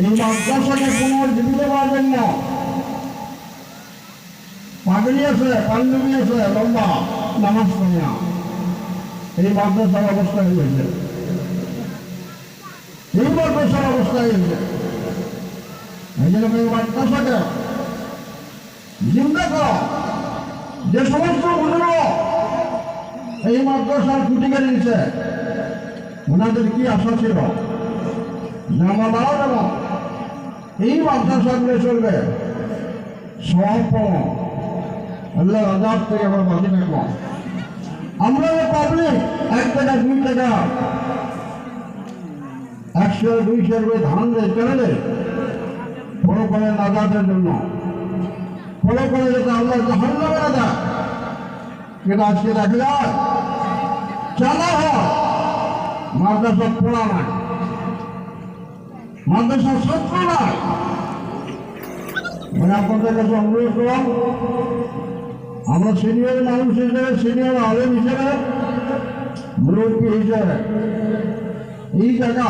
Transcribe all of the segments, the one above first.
এই মাদ্রাসাকে পুনর্জীবিত করবেন না। পাগড়ি আছে, পাঞ্জাবি আছে, লম্বা নামাজ পড়ে না, এই মাদ্রাসার অবস্থা হয়েছে, এই মাদ্রাসার অবস্থা হয়েছে। এই জন্য এই মাদ্রাসাকে জিন্দা করা। যে সমস্ত বুজুর্গ এই মাদ্রাসার খুঁটি কেড়ে নিচ্ছে, ওনাদের কি আশা ছিল যে আমারাও যেন এই মাদ্রাসাগুলো চলবে, সব আল্লাহ আজাদ থেকে আমরা বাঁচে থাকবো। আমরা পাবলিক 1 টাকা 2 টাকা 100 200 করে ধান দেয় কেন দেয়? ফলো করে আজাদের জন্য, ফলো করে যাতে আল্লাহ জাহান্নামে না যায়। কিন্তু আজকে দেখা যায় চালা হয় মাদ্রাসা পড়া নাই, মাদ্রাসার ছাত্র নাই। আপনাদের কাছে অনুরোধ করলাম, আমরা সিনিয়র মানুষ হিসেবে, সিনিয়র আলেম হিসেবে, মুরব্বী হিসেবে এই জায়গা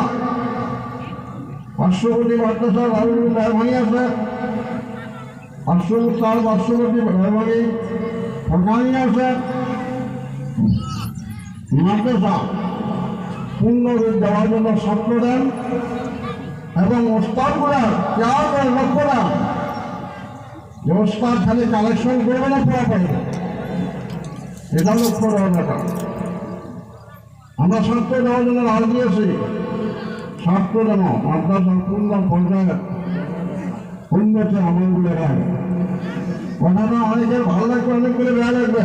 500 কোটি মাদ্রাসার মেহরবানি আছে, 500 কোটি মেহরবানি সরকারি আছে। মাদ্রাসা পূর্ণ রূপ দেওয়ার জন্য ছাত্র দেন এবং ওস্তাদগুলার কেয়ার করে লক্ষ্য দেন যে ওস্তাদ খালি কালেকশন করবে না, পড়া পারবে, এটা লক্ষ্য দেওয়ার ব্যাপার। আমরা ছাত্র দেওয়ার জন্য রাজ দিয়েছি, ছাত্র যেন মাদ্রাসার পূর্ণ পর্যায়ে উন্নতি আমলগুলো হয়। কথাটা অনেকের ভালো লাগবে, অনেকগুলো বেয়া লাগবে।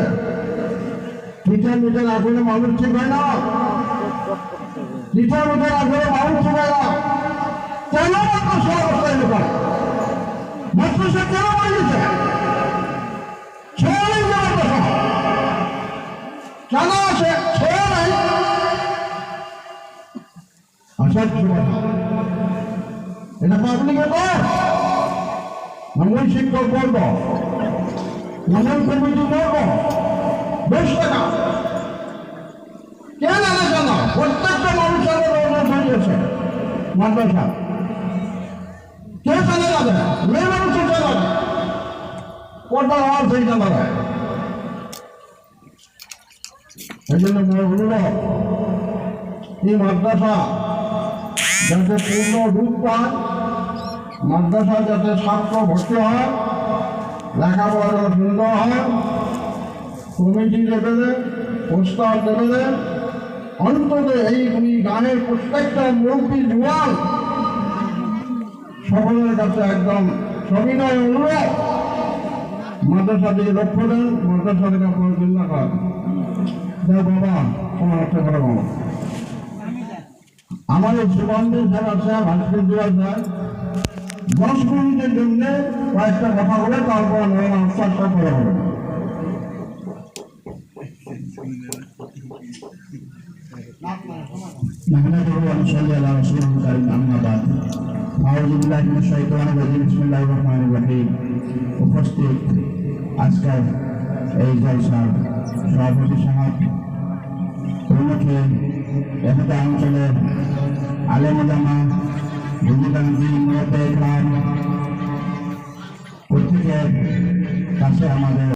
টিচার মিটার আসলে মানুষ ঠিক হয় না, টিচার মিটার আসলে মানুষ ঠিক হয় না। কেন মাদ্রাসা অবস্থায় লোক মাদ্রাসা কেন বানিয়েছে? ছেলে মাদ্রাসা কেন আছে? ছেলে নাই। এটা পাবলিকের দোষ, এমন শিক্ষক বর্গ, এমন কমিটি বর্গ বেশ টাকা কেন আনা জানা? প্রত্যেকটা মানুষের বানিয়েছে মাদ্রাসা, কে জানে যাবে? মেয়ে মানুষের জানা পর্দার আওয়াজ সেই জানা যায়। এই জন্য অনুরোধ, এই মাদ্রাসা যাতে পূর্ণ রূপ পায়, মাদ্রাসা যাতে ছাত্র ভর্তি হয়, লেখাপড়া সুন্দর হয়, কমিটি লেভেলে, প্রস্তাব লেভেলে, অন্তত এই গানের প্রত্যেকটা মুরব্বী জোয়ান সকলের কাছে একদম সবিনয় অনুরোধ, মাদ্রাসা দিকে লক্ষ্য দেন, মাদ্রাসা থেকে আপনার চিন্তা করেন। বাবা তোমার হচ্ছে বড় বাবা আমাদের সুগন্ধের যারা আছে, ভাস্কর দেওয়া যায় 10 মিনিটের জন্য কয়েকটা কথা বলে তারপর আশ্বাসটা করা হবে। উপস্থিত আজকের এই জলসার সভাপতি সমাজ প্রমুখে এখানে অঞ্চলের আলেম ওলামা, বুজুর্গান, প্রত্যেকের কাছে আমাদের